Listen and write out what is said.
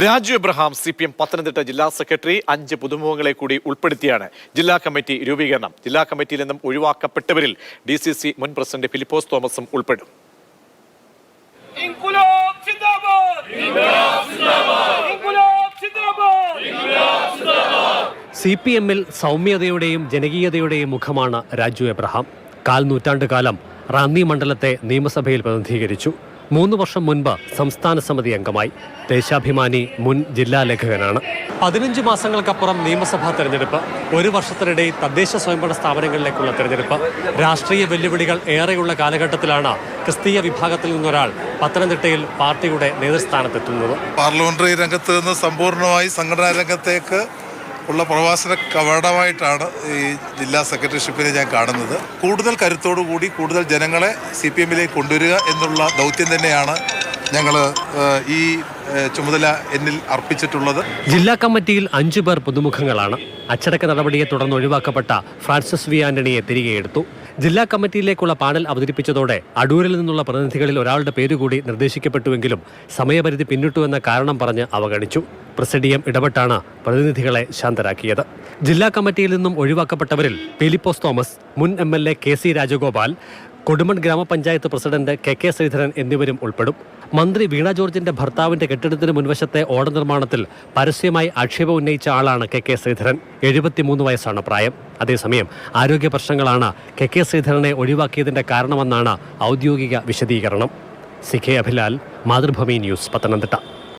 Raju Abraham CPM Pathanamthitta ജില്ലാ secretary 5 പുതുമുഖങ്ങളെ കൂടി ഉൾപ്പെടുത്തിയാണ് ജില്ലാ കമ്മിറ്റി രൂപീകരണം. ജില്ലാ കമ്മിറ്റിയിൽ നിന്നും ഒഴിവാക്കപ്പെട്ടവരിൽ DCC മുൻ പ്രസിഡന്റ് ഫിലിപ്പോസ് തോമസും ഉൾപ്പെടും. CPMൽ സൗമ്യതയുടെയും ജനകീയതയുടെയും മുഖമാണ് രാജു എബ്രഹാം. 4 നൂറ്റാണ്ടുകാലം റാന്നി മണ്ഡലത്തെ നിയമസഭയിൽ പ്രതിനിധീകരിച്ചു. 3 വർഷം മുൻപ് സംസ്ഥാന സമിതി അംഗമായി. ദേശാഭിമാനി മുൻ ജില്ലാ ലേഖകനാണ്. 15 മാസങ്ങൾക്കപ്പുറം നിയമസഭാ തെരഞ്ഞെടുപ്പ്, 1 വർഷത്തിനിടെ തദ്ദേശ സ്വയംഭരണ സ്ഥാപനങ്ങളിലേക്കുള്ള തെരഞ്ഞെടുപ്പ്, രാഷ്ട്രീയ വെല്ലുവിളികൾ ഏറെയുള്ള കാലഘട്ടത്തിലാണ് ക്രിസ്തീയ വിഭാഗത്തിൽ നിന്നൊരാൾ പത്തനംതിട്ടയിൽ പാർട്ടിയുടെ നേതൃസ്ഥാനത്തെത്തുന്നത്. പാർലമെന്ററി രംഗത്ത് നിന്ന് സമ്പൂർണ്ണമായി സംഘടനാ രംഗത്തേക്ക് ഉള്ള പ്രവാസന കവാടമായിട്ടാണ് ഈ ജില്ലാ സെക്രട്ടറിഷിപ്പിനെ ഞാൻ കാണുന്നത്. കൂടുതൽ കരുത്തോടുകൂടി കൂടുതൽ ജനങ്ങളെ CPMലേക്ക് കൊണ്ടുവരിക എന്നുള്ള ദൗത്യം തന്നെയാണ് ഞങ്ങൾ ഈ ചുമതല എന്നിൽ അർപ്പിച്ചിട്ടുള്ളത്. ജില്ലാ കമ്മിറ്റിയിൽ 5 പേർ പുതുമുഖങ്ങളാണ്. അച്ചടക്ക നടപടിയെ തുടർന്ന് ഒഴിവാക്കപ്പെട്ട ഫ്രാൻസിസ് വി ആന്റണിയെ തിരികെ എടുത്തു. ജില്ലാ കമ്മിറ്റിയിലേക്കുള്ള പാനൽ അവതരിപ്പിച്ചതോടെ അടൂരിൽ നിന്നുള്ള പ്രതിനിധികളിൽ ഒരാളുടെ പേരുകൂടി നിർദ്ദേശിക്കപ്പെട്ടുവെങ്കിലും സമയപരിധി പിന്നിട്ടുവെന്ന കാരണം പറഞ്ഞ് അവഗണിച്ചു. പ്രസിഡിയം ഇടപെട്ടാണ് പ്രതിനിധികളെ ശാന്തരാക്കിയത്. ജില്ലാ കമ്മിറ്റിയിൽ നിന്നും ഒഴിവാക്കപ്പെട്ടവരിൽ ഫിലിപ്പോസ് തോമസ്, മുൻ MLA KC രാജഗോപാൽ, കൊടുമൺ ഗ്രാമപഞ്ചായത്ത് പ്രസിഡന്റ് KK ശ്രീധരൻ എന്നിവരും ഉൾപ്പെടും. മന്ത്രി വീണ ജോർജിന്റെ ഭർത്താവിന്റെ കെട്ടിടത്തിന് മുൻവശത്തെ ഓട നിർമ്മാണത്തിൽ പരസ്യമായി ആക്ഷേപം ഉന്നയിച്ച ആളാണ് KK ശ്രീധരൻ. 73 വയസ്സാണ് പ്രായം. അതേസമയം ആരോഗ്യ പ്രശ്നങ്ങളാണ് KK ശ്രീധരനെ ഒഴിവാക്കിയതിന്റെ കാരണമെന്നാണ് ഔദ്യോഗിക വിശദീകരണം. CK Abhilal, Mathrubhumi news, Pathanamthitta.